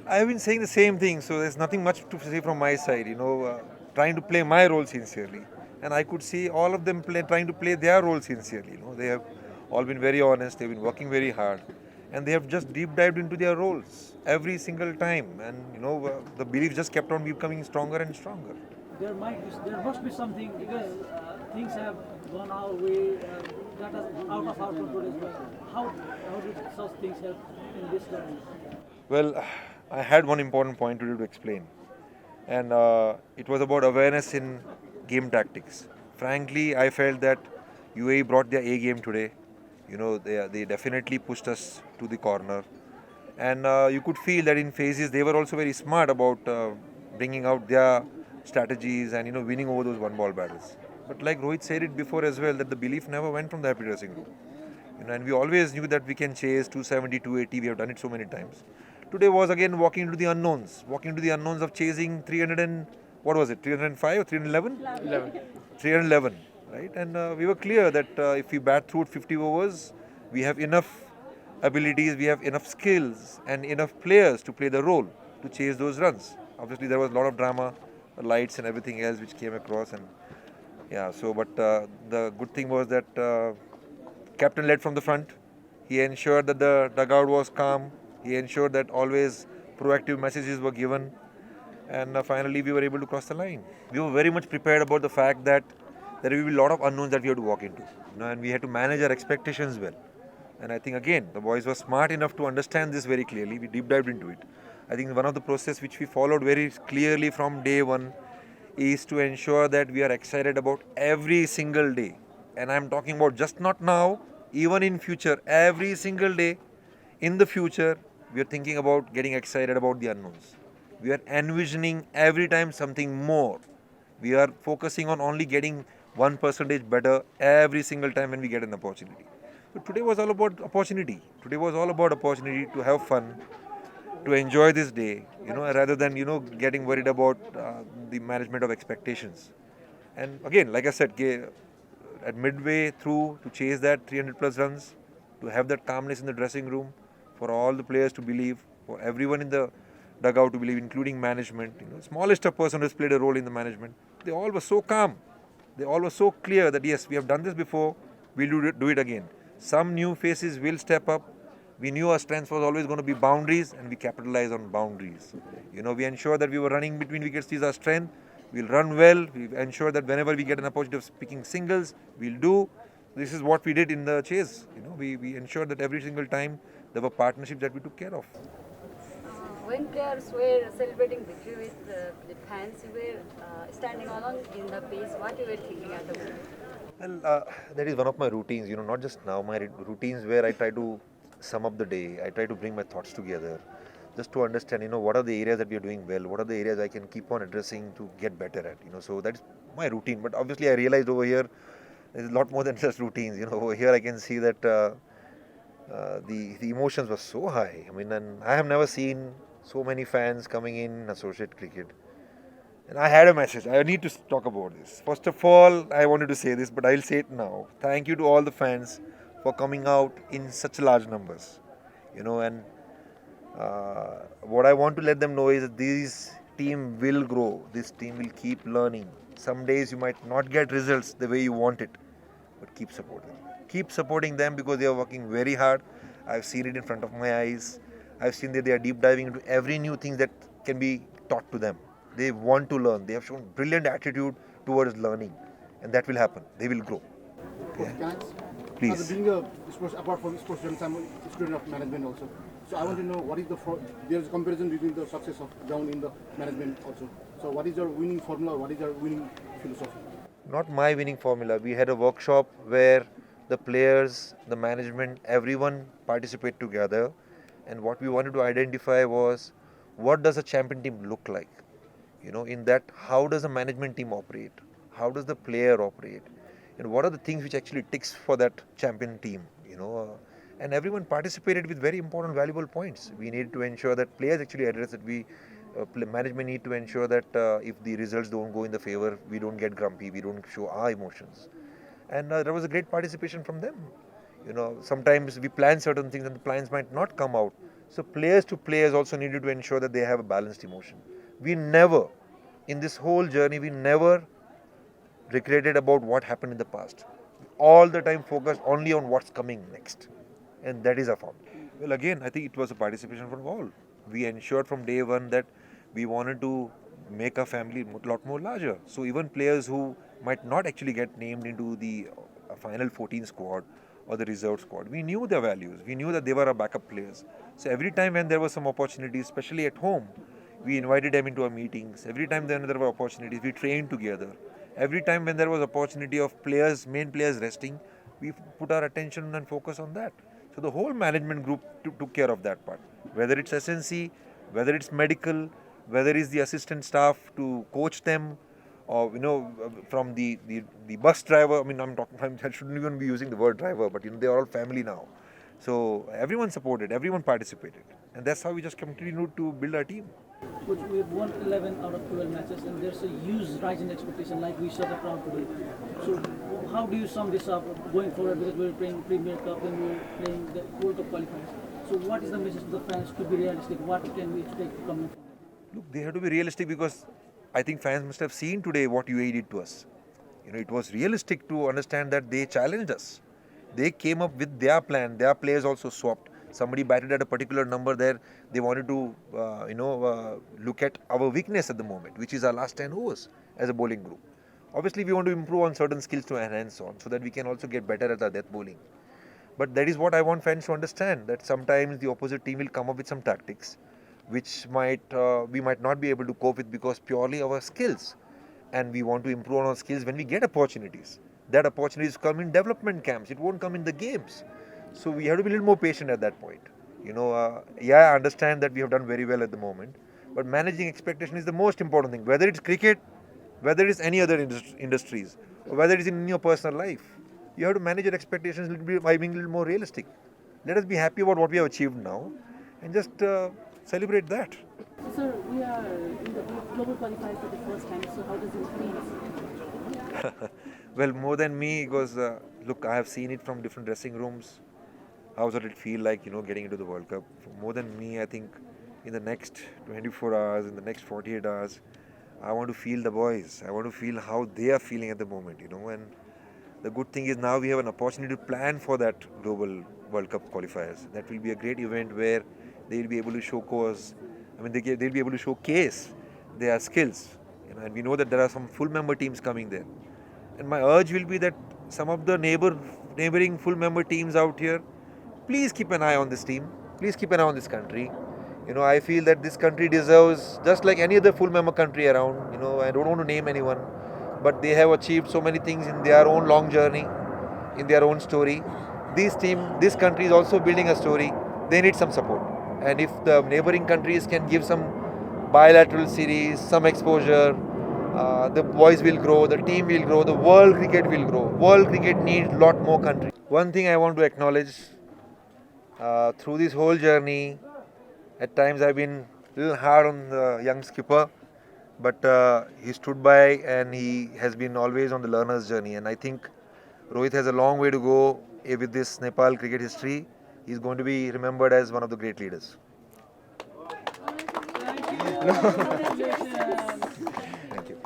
I've been saying the same thing, so there's nothing much to say from my side. Trying to play my role sincerely, and I could see all of them trying to play their role sincerely. They have all been very honest. They've been working very hard, and they have just deep dived into their roles every single time. And the belief just kept on becoming stronger and stronger. There must be something because things have gone our way, that is out of our control as well. How did such things help in this journey? Well, I had one important point to explain, and it was about awareness in game tactics. Frankly, I felt that UAE brought their A game today. They definitely pushed us to the corner, and you could feel that in phases they were also very smart about bringing out their strategies and winning over those one ball battles. But like Rohit said it before as well, that the belief never went from the happy dressing room. And we always knew that we can chase 270, 280. We have done it so many times. Today was again walking into the unknowns of chasing 300 and what was it, 305 or 311? 311, right? And we were clear that if we bat through 50 overs, we have enough abilities, we have enough skills and enough players to play the role to chase those runs. Obviously, there was a lot of drama, lights and everything else which came across, and yeah. So, but the good thing was that captain led from the front. He ensured that the dugout was calm. He ensured that always proactive messages were given, and finally we were able to cross the line. We were very much prepared about the fact that there will be a lot of unknowns that we have to walk into, and we had to manage our expectations well. And I think again the boys were smart enough to understand this very clearly. We deep dived into it. I think one of the process which we followed very clearly from day one is to ensure that we are excited about every single day. And I'm talking about just not now, even in future, every single day in the future, we are thinking about getting excited about the unknowns. We are envisioning every time something more. We are focusing on only getting 1% better every single time when we get an opportunity. So today was all about opportunity. Today was all about opportunity to have fun, to enjoy this day, rather than getting worried about the management of expectations. And again, like I said, at midway through to chase that 300 plus runs, to have that calmness in the dressing room, for all the players to believe, for everyone in the dugout to believe, including management. Smallest of person has played a role in the management. They all were so calm. They all were so clear that yes, we have done this before. We'll do it again. Some new faces will step up. We knew our strength was always going to be boundaries, and we capitalized on boundaries. We ensure that we were running between wickets. These are strength. We'll run well. We ensure that whenever we get an opportunity of picking singles, we'll do. This is what we did in the chase. We ensured that every single time there were partnerships that we took care of. When players were celebrating victory with the fans, you were standing along in the base. What you were thinking at the moment? Well, that is one of my routines, not just now, my routines where I try to sum up the day. I try to bring my thoughts together just to understand, what are the areas that we are doing well, what are the areas I can keep on addressing to get better at, so that's my routine. But obviously I realized over here, there's a lot more than just routines, over here I can see that the emotions were so high. And I have never seen so many fans coming in associate cricket. And I had a message. I need to talk about this. First of all, I wanted to say this, but I'll say it now. Thank you to all the fans for coming out in such large numbers. And what I want to let them know is that this team will grow. This team will keep learning. Some days you might not get results the way you want it, but keep supporting. Keep supporting them because they are working very hard. I've seen it in front of my eyes. I've seen that they are deep diving into every new thing that can be taught to them. They want to learn. They have shown brilliant attitude towards learning, and that will happen. They will grow. Okay. Can I ask? Please. Being a sports, apart from sports journalist, I'm a student of management also. So I want to know what is there is a comparison between the success of down in the management also. So what is your winning formula? What is your winning philosophy? Not my winning formula. We had a workshop where the players, the management, everyone participate together, and what we wanted to identify was what does a champion team look like. In that, how does the management team operate? How does the player operate? And what are the things which actually ticks for that champion team? And everyone participated with very important, valuable points. We need to ensure that players actually address that. Management need to ensure that if the results don't go in the favor, we don't get grumpy, we don't show our emotions. And there was a great participation from them. Sometimes we plan certain things and the plans might not come out So players to players also needed to ensure that they have a balanced emotion. We never, in this whole journey, we never regretted about what happened in the past. All the time focused only on what's coming next. And that is our form. Well, again, I think it was a participation from all. We ensured from day one that we wanted to make our family a lot more larger. So even players who might not actually get named into the final 14 squad or the reserve squad, we knew their values. We knew that they were our backup players. So every time when there was some opportunities, especially at home, we invited them into our meetings. Every time when there were opportunities, we trained together. Every time when there was opportunity of players, main players resting, we put our attention and focus on that. So the whole management group took care of that part. Whether it's SNC, whether it's medical, whether it's the assistant staff to coach them, or from the bus driver. I mean, I shouldn't even be using the word driver, but they are all family now. So everyone supported, everyone participated, and that's how we just continued to build our team. Which we've won 11 out of 12 matches, and there's a huge rise in expectation, like we saw the crowd today. So, how do you sum this up going forward? Because we're playing Premier Cup and we're playing the World Cup qualifiers. So, what is the message to the fans to be realistic? What can we expect to come forward? Look, they have to be realistic because I think fans must have seen today what UAE did to us. It was realistic to understand that they challenged us. They came up with their plan. Their players also swapped. Somebody batted at a particular number there. They wanted to, look at our weakness at the moment, which is our last 10 overs as a bowling group. Obviously, we want to improve on certain skills to enhance on so that we can also get better at our death bowling. But that is what I want fans to understand, that sometimes the opposite team will come up with some tactics which we might not be able to cope with because purely our skills. And we want to improve on our skills when we get opportunities. That opportunities come in development camps. It won't come in the games. So we have to be a little more patient at that point. I understand that we have done very well at the moment, but managing expectation is the most important thing. Whether it's cricket, whether it's any other industries, or whether it's in your personal life, you have to manage your expectations a little bit by being a little more realistic. Let us be happy about what we have achieved now, and just celebrate that. Sir, we are in the global qualifiers for the first time, so how does it feel? Well, more than me, because look, I have seen it from different dressing rooms. How does it feel like, getting into the World Cup? More than me, I think in the next 24 hours, in the next 48 hours, I want to feel the boys. I want to feel how they are feeling at the moment, And the good thing is now we have an opportunity to plan for that global World Cup qualifiers. That will be a great event where they will be able to showcase. They'll be able to showcase their skills. And we know that there are some full member teams coming there. And my urge will be that some of the neighboring full member teams out here, please keep an eye on this team. Please keep an eye on this country. I feel that this country deserves, just like any other full member country around, I don't want to name anyone, but they have achieved so many things in their own long journey, in their own story. This country is also building a story. They need some support. And if the neighboring countries can give some bilateral series, some exposure, the boys will grow, the team will grow, the world cricket will grow. World cricket needs a lot more countries. One thing I want to acknowledge, through this whole journey, at times I've been a little hard on the young skipper, but he stood by and he has been always on the learner's journey. And I think Rohit has a long way to go with this Nepal cricket history. He's going to be remembered as one of the great leaders. Congratulations. Thank you.